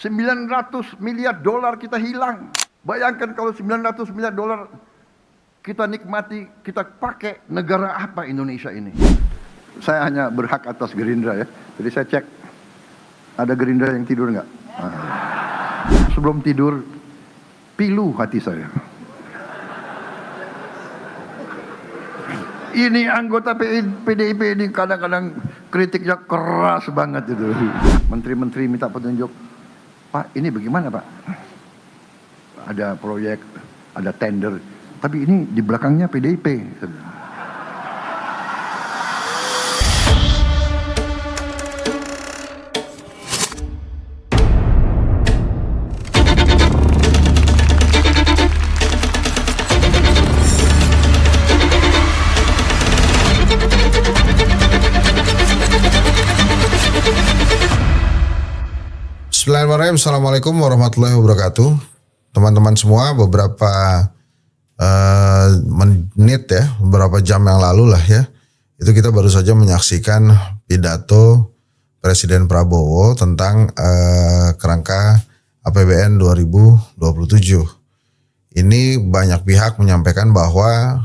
900 miliar dolar kita hilang. Bayangkan kalau 900 miliar dolar kita nikmati, kita pakai, negara apa Indonesia ini? Saya hanya berhak atas Gerindra ya. Jadi saya cek, ada Gerindra yang tidur nggak? Sebelum tidur, pilu hati saya. Ini anggota PDIP ini kadang-kadang kritiknya keras banget itu. Menteri-menteri minta petunjuk. Pak, ini bagaimana Pak? Ada proyek, ada tender. Tapi ini di belakangnya PDIP. Bismillahirrahmanirrahim. Assalamualaikum warahmatullahi wabarakatuh. Teman-teman semua, beberapa menit ya, beberapa jam yang lalu lah ya, itu kita baru saja menyaksikan pidato Presiden Prabowo tentang kerangka APBN 2027. Ini banyak pihak menyampaikan bahwa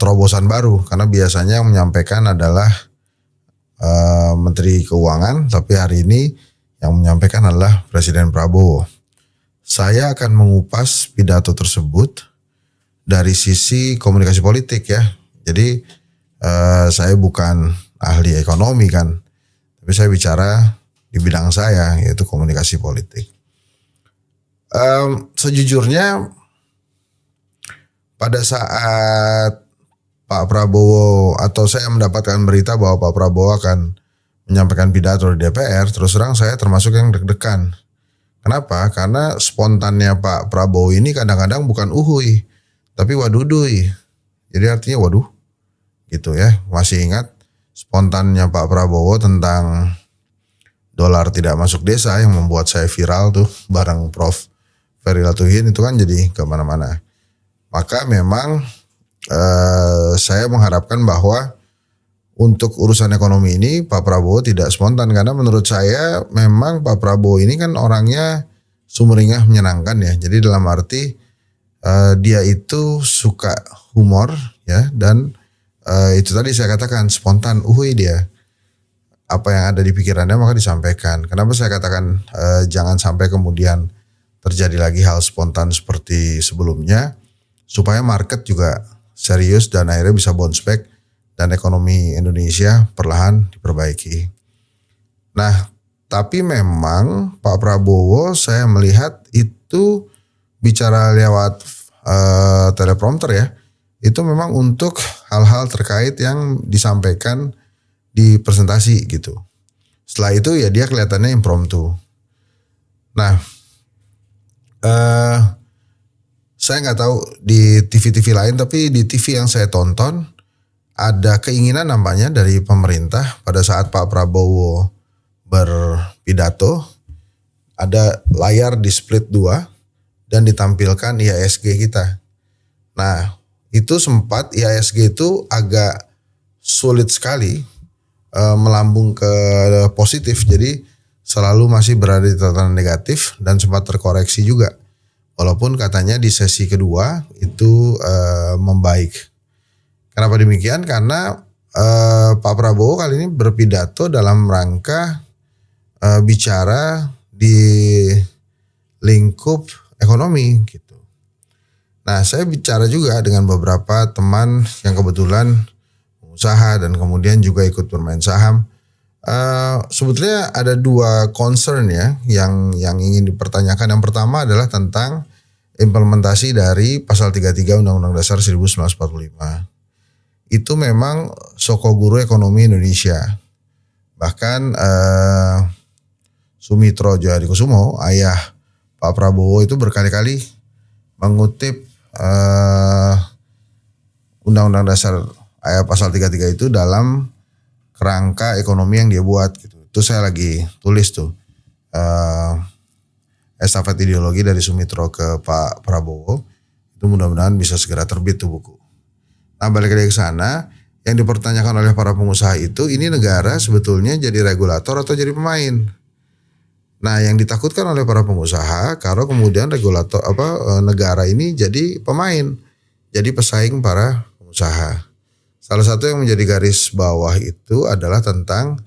terobosan baru, karena biasanya yang menyampaikan adalah Menteri Keuangan, tapi hari ini yang menyampaikan adalah Presiden Prabowo. Saya akan mengupas pidato tersebut dari sisi komunikasi politik ya. Jadi saya bukan ahli ekonomi kan, tapi saya bicara di bidang saya, yaitu komunikasi politik. Sejujurnya pada saat Pak Prabowo, atau saya mendapatkan berita bahwa Pak Prabowo akan menyampaikan pidato di DPR, terus terang saya termasuk yang deg-degan. Kenapa? Karena spontannya Pak Prabowo ini kadang-kadang bukan uhuy, tapi waduduy. Jadi artinya waduh, gitu ya. Masih ingat spontannya Pak Prabowo tentang dolar tidak masuk desa yang membuat saya viral tuh, bareng Prof. Ferry Latuhin itu kan jadi kemana-mana. Maka memang saya mengharapkan bahwa untuk urusan ekonomi ini Pak Prabowo tidak spontan, karena menurut saya memang Pak Prabowo ini kan orangnya sumringah, menyenangkan ya. Jadi dalam arti dia itu suka humor ya, dan itu tadi saya katakan spontan, uhui dia. Apa yang ada di pikirannya maka disampaikan. Kenapa saya katakan jangan sampai kemudian terjadi lagi hal spontan seperti sebelumnya, supaya market juga serius dan akhirnya bisa bounce back dan ekonomi Indonesia perlahan diperbaiki. Nah, tapi memang Pak Prabowo saya melihat itu bicara lewat teleprompter ya, itu memang untuk hal-hal terkait yang disampaikan di presentasi gitu. Setelah itu ya dia kelihatannya impromptu. Nah, saya nggak tahu di TV-TV lain, tapi di TV yang saya tonton ada keinginan nampaknya dari pemerintah pada saat Pak Prabowo berpidato, ada layar di split 2 dan ditampilkan IHSG kita. Nah, itu sempat IHSG itu agak sulit sekali melambung ke positif, jadi selalu masih berada di tatanan negatif dan sempat terkoreksi juga. Walaupun katanya di sesi kedua itu membaik. Kenapa demikian? Karena Pak Prabowo kali ini berpidato dalam rangka bicara di lingkup ekonomi gitu. Nah, saya bicara juga dengan beberapa teman yang kebetulan pengusaha dan kemudian juga ikut bermain saham. Sebetulnya ada dua concern ya yang ingin dipertanyakan. Yang pertama adalah tentang implementasi dari pasal 33 Undang-Undang Dasar 1945. Itu memang sokoguru ekonomi Indonesia. Bahkan Sumitro Djahadikusumo, ayah Pak Prabowo, itu berkali-kali mengutip Undang-Undang Dasar ayat pasal 33 itu dalam kerangka ekonomi yang dia buat gitu. Itu saya lagi tulis tuh estafet ideologi dari Sumitro ke Pak Prabowo. Itu mudah-mudahan bisa segera terbit tuh buku. Nah, balik lagi ke sana, yang dipertanyakan oleh para pengusaha itu, ini negara sebetulnya jadi regulator atau jadi pemain. Nah, yang ditakutkan oleh para pengusaha kalau kemudian regulator negara ini jadi pemain, jadi pesaing para pengusaha. Salah satu yang menjadi garis bawah itu adalah tentang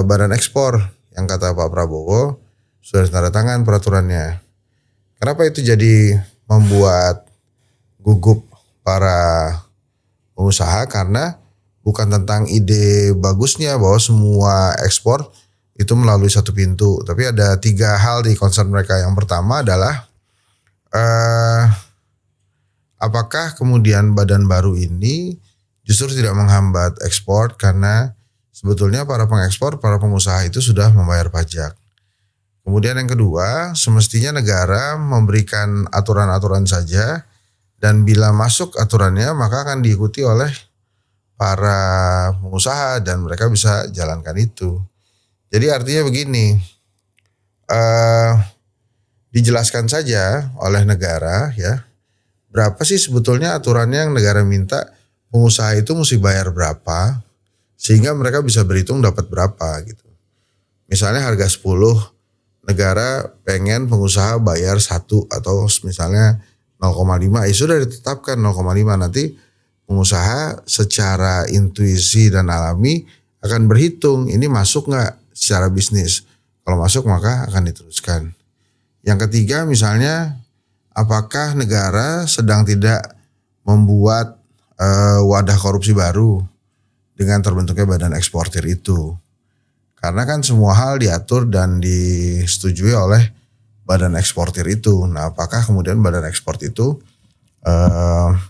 badan ekspor yang kata Pak Prabowo sudah tanda tangan peraturannya. Kenapa itu jadi membuat gugup para pengusaha? Karena bukan tentang ide bagusnya bahwa semua ekspor itu melalui satu pintu, tapi ada 3 hal di concern mereka. Yang pertama adalah apakah kemudian badan baru ini justru tidak menghambat ekspor karena sebetulnya para pengekspor, para pengusaha itu sudah membayar pajak. Kemudian yang kedua, semestinya negara memberikan aturan-aturan saja dan bila masuk aturannya maka akan diikuti oleh para pengusaha dan mereka bisa jalankan itu. Jadi artinya begini, dijelaskan saja oleh negara ya, berapa sih sebetulnya aturannya yang negara minta pengusaha itu mesti bayar berapa sehingga mereka bisa berhitung dapat berapa gitu. Misalnya harga 10, negara pengen pengusaha bayar 1 atau misalnya 0,5, ya sudah ditetapkan 0,5, nanti pengusaha secara intuisi dan alami akan berhitung ini masuk nggak secara bisnis. Kalau masuk maka akan diteruskan. Yang ketiga misalnya apakah negara sedang tidak membuat wadah korupsi baru dengan terbentuknya badan eksportir itu. Karena kan semua hal diatur dan disetujui oleh badan eksportir itu. Nah apakah kemudian badan ekspor itu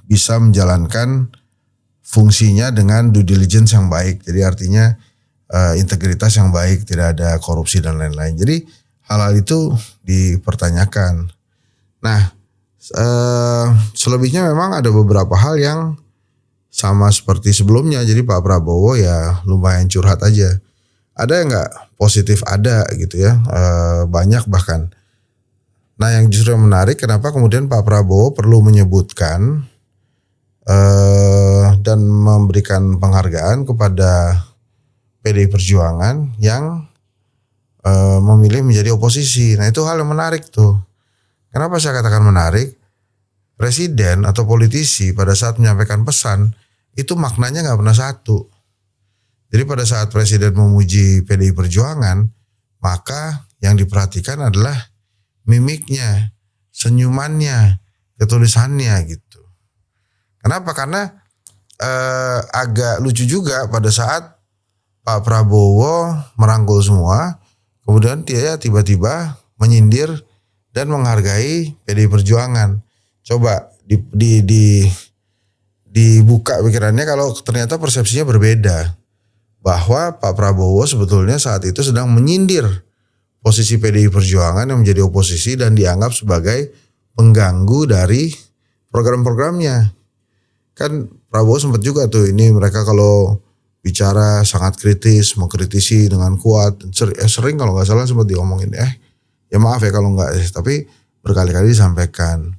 bisa menjalankan fungsinya dengan due diligence yang baik. Jadi artinya integritas yang baik, tidak ada korupsi dan lain-lain. Jadi hal-hal itu dipertanyakan. Nah selebihnya memang ada beberapa hal yang sama seperti sebelumnya. Jadi Pak Prabowo ya lumayan curhat aja. Ada yang nggak positif, ada gitu ya, banyak bahkan. Nah yang justru yang menarik kenapa kemudian Pak Prabowo perlu menyebutkan dan memberikan penghargaan kepada PDI Perjuangan yang memilih menjadi oposisi. Nah itu hal yang menarik tuh. Kenapa saya katakan menarik? Presiden atau politisi pada saat menyampaikan pesan itu maknanya nggak pernah satu. Jadi pada saat Presiden memuji PDI Perjuangan, maka yang diperhatikan adalah mimiknya, senyumannya, ketulisannya gitu. Kenapa? Karena agak lucu juga pada saat Pak Prabowo merangkul semua, kemudian dia tiba-tiba menyindir dan menghargai PDI Perjuangan. Coba dibuka pikirannya kalau ternyata persepsinya berbeda. Bahwa Pak Prabowo sebetulnya saat itu sedang menyindir posisi PDI Perjuangan yang menjadi oposisi dan dianggap sebagai pengganggu dari program-programnya. Kan Prabowo sempat juga tuh ini mereka kalau bicara sangat kritis, mengkritisi dengan kuat. Sering kalau nggak salah sempat diomongin ya maaf ya kalau nggak, tapi berkali-kali disampaikan.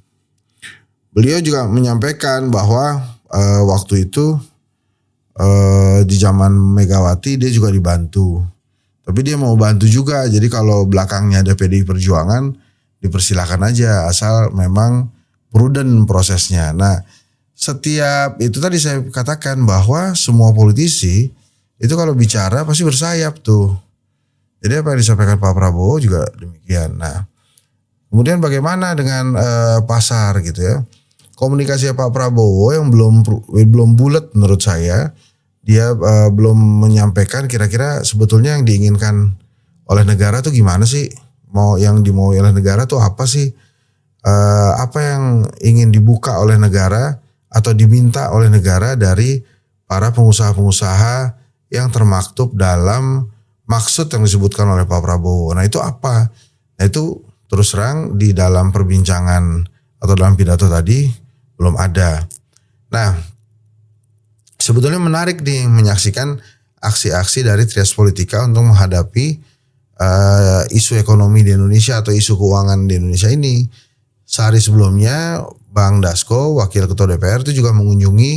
Beliau juga menyampaikan bahwa waktu itu di zaman Megawati dia juga dibantu. Tapi dia mau bantu juga. Jadi kalau belakangnya ada PDI Perjuangan dipersilakan aja asal memang prudent prosesnya. Nah, setiap itu tadi saya katakan bahwa semua politisi itu kalau bicara pasti bersayap tuh. Jadi apa yang disampaikan Pak Prabowo juga demikian. Nah, kemudian bagaimana dengan pasar gitu ya? Komunikasi Pak Prabowo yang belum bulat menurut saya. Dia belum menyampaikan kira-kira sebetulnya yang diinginkan oleh negara tuh gimana sih? Yang dimau oleh negara tuh apa sih? Apa yang ingin dibuka oleh negara atau diminta oleh negara dari para pengusaha-pengusaha yang termaktub dalam maksud yang disebutkan oleh Pak Prabowo. Nah itu apa? Nah itu terus terang di dalam perbincangan atau dalam pidato tadi belum ada. Nah sebetulnya menarik nih menyaksikan aksi-aksi dari Trias Politika untuk menghadapi isu ekonomi di Indonesia atau isu keuangan di Indonesia ini. Sehari sebelumnya Bang Dasko, Wakil Ketua DPR itu juga mengunjungi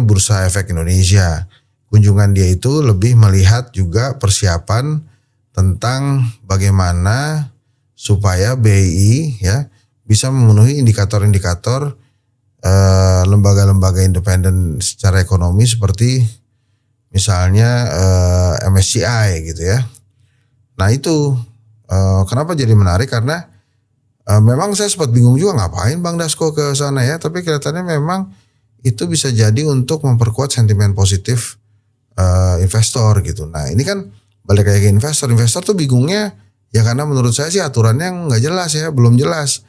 Bursa Efek Indonesia. kunjungan dia itu lebih melihat juga persiapan tentang bagaimana supaya BI ya bisa memenuhi indikator-indikator lembaga-lembaga independen secara ekonomi seperti misalnya MSCI gitu ya. Nah itu kenapa jadi menarik karena memang saya sempat bingung juga ngapain Bang Dasko ke sana ya, tapi kelihatannya memang itu bisa jadi untuk memperkuat sentimen positif investor gitu. Nah ini kan balik lagi ke investor tuh bingungnya ya karena menurut saya sih aturannya nggak jelas ya, belum jelas.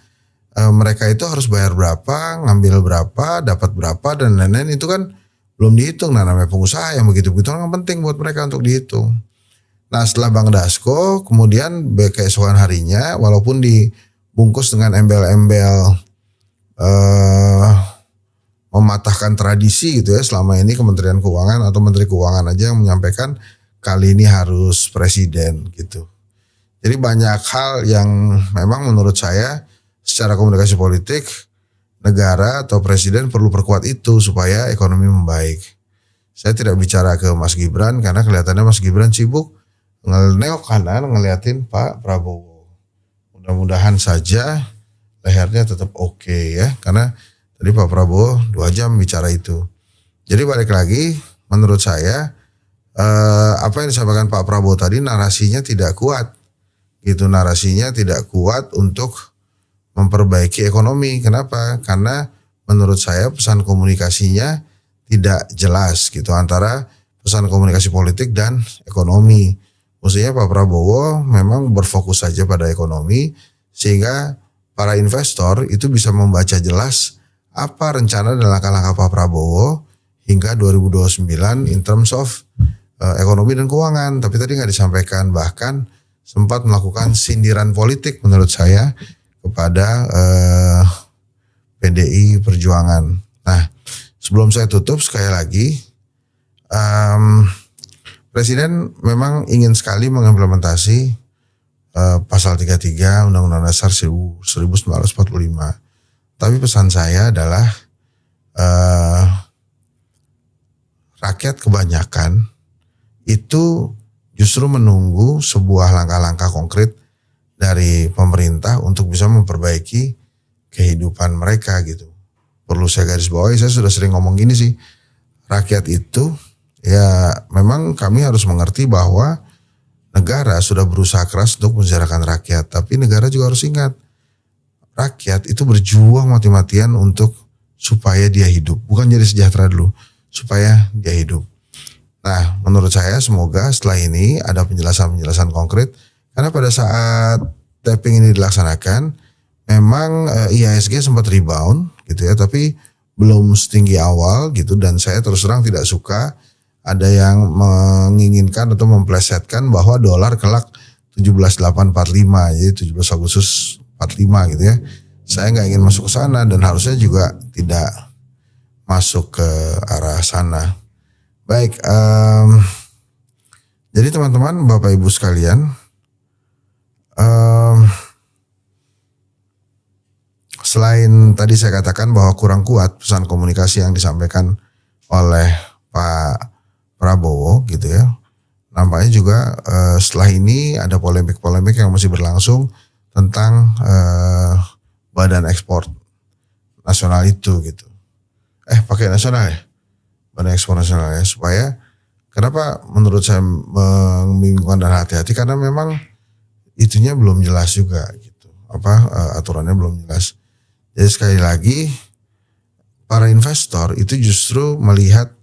Mereka itu harus bayar berapa, ngambil berapa, dapat berapa dan lain-lain itu kan belum dihitung. Nah namanya pengusaha yang begitu-begitu kan penting buat mereka untuk dihitung. Nah setelah Bang Dasko kemudian keesokan harinya walaupun dibungkus dengan embel-embel mematahkan tradisi gitu ya, selama ini Kementerian Keuangan atau Menteri Keuangan aja yang menyampaikan kali ini harus presiden gitu. Jadi banyak hal yang memang menurut saya secara komunikasi politik negara atau presiden perlu perkuat itu supaya ekonomi membaik. Saya tidak bicara ke Mas Gibran karena kelihatannya Mas Gibran sibuk nengok kanan ngeliatin Pak Prabowo. Mudah-mudahan saja lehernya tetap oke ya, karena tadi Pak Prabowo 2 jam bicara itu. Jadi balik lagi menurut saya apa yang disampaikan Pak Prabowo tadi narasinya tidak kuat. Gitu, narasinya tidak kuat untuk memperbaiki ekonomi. Kenapa? Karena menurut saya pesan komunikasinya tidak jelas gitu antara pesan komunikasi politik dan ekonomi. Maksudnya Pak Prabowo memang berfokus saja pada ekonomi sehingga para investor itu bisa membaca jelas apa rencana dan langkah-langkah Pak Prabowo hingga 2029 in terms of ekonomi dan keuangan. Tapi tadi nggak disampaikan, bahkan sempat melakukan sindiran politik menurut saya kepada PDI Perjuangan. Nah, sebelum saya tutup sekali lagi, Presiden memang ingin sekali mengimplementasi pasal 33 Undang-Undang Dasar 1945. Tapi pesan saya adalah rakyat kebanyakan itu justru menunggu sebuah langkah-langkah konkret dari pemerintah untuk bisa memperbaiki kehidupan mereka gitu. Perlu saya garis bawahi, saya sudah sering ngomong gini sih, rakyat itu ya memang kami harus mengerti bahwa negara sudah berusaha keras untuk mensejahterakan rakyat, tapi negara juga harus ingat rakyat itu berjuang mati-matian untuk supaya dia hidup, bukan jadi sejahtera dulu, supaya dia hidup. Nah, menurut saya semoga setelah ini ada penjelasan-penjelasan konkret, karena pada saat tapping ini dilaksanakan, memang IHSG sempat rebound gitu ya, tapi belum setinggi awal gitu, dan saya terus terang tidak suka ada yang menginginkan atau memplesetkan bahwa dolar kelak 17.845, jadi 17 Agustus 45 gitu ya. Saya nggak ingin masuk ke sana dan harusnya juga tidak masuk ke arah sana. Baik, jadi teman-teman, Bapak Ibu sekalian, selain tadi saya katakan bahwa kurang kuat pesan komunikasi yang disampaikan oleh Pak Prabowo gitu ya, nampaknya juga setelah ini ada polemik-polemik yang masih berlangsung tentang badan ekspor nasional itu gitu. Pakai nasional ya? Badan ekspor nasional ya, supaya kenapa menurut saya membingungkan dan hati-hati karena memang itunya belum jelas juga gitu, aturannya belum jelas. Jadi sekali lagi para investor itu justru melihat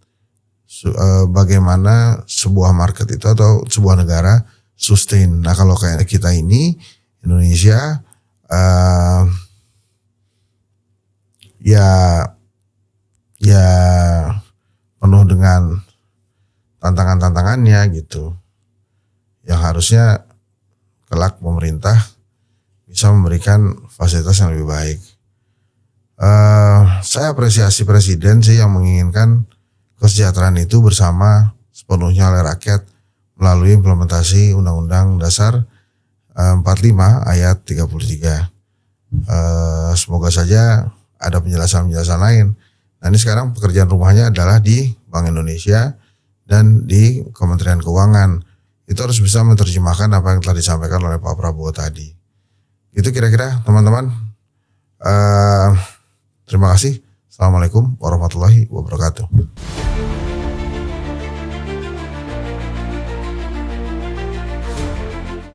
bagaimana sebuah market itu atau sebuah negara sustain. Nah kalau kayak kita ini Indonesia ya penuh dengan tantangan-tantangannya gitu, yang harusnya kelak pemerintah bisa memberikan fasilitas yang lebih baik. Saya apresiasi Presiden sih yang menginginkan kesejahteraan itu bersama sepenuhnya oleh rakyat melalui implementasi Undang-Undang Dasar 45 ayat 33. Semoga saja ada penjelasan-penjelasan lain. Nah ini sekarang pekerjaan rumahnya adalah di Bank Indonesia dan di Kementerian Keuangan. Itu harus bisa menerjemahkan apa yang telah disampaikan oleh Pak Prabowo tadi. Itu kira-kira teman-teman. Terima kasih. Assalamualaikum warahmatullahi wabarakatuh.